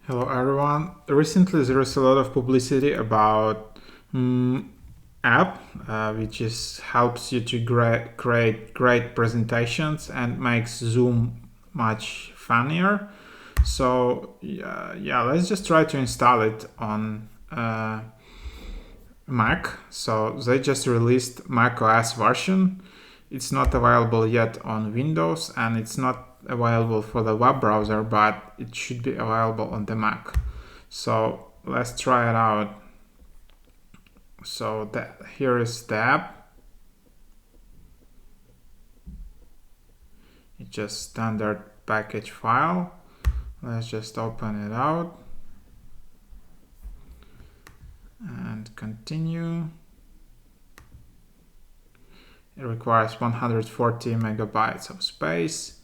Hello everyone. Recently there is a lot of publicity about app which helps you to create great presentations and makes Zoom much funnier. So yeah, let's just try to install it on Mac. So they just released Mac OS version. It's not available yet on Windows and it's not available for the web browser, but it should be available on the Mac. So let's try it out. So here is the app. It's just standard package file. Let's just open it out and continue. It requires 140 megabytes of space.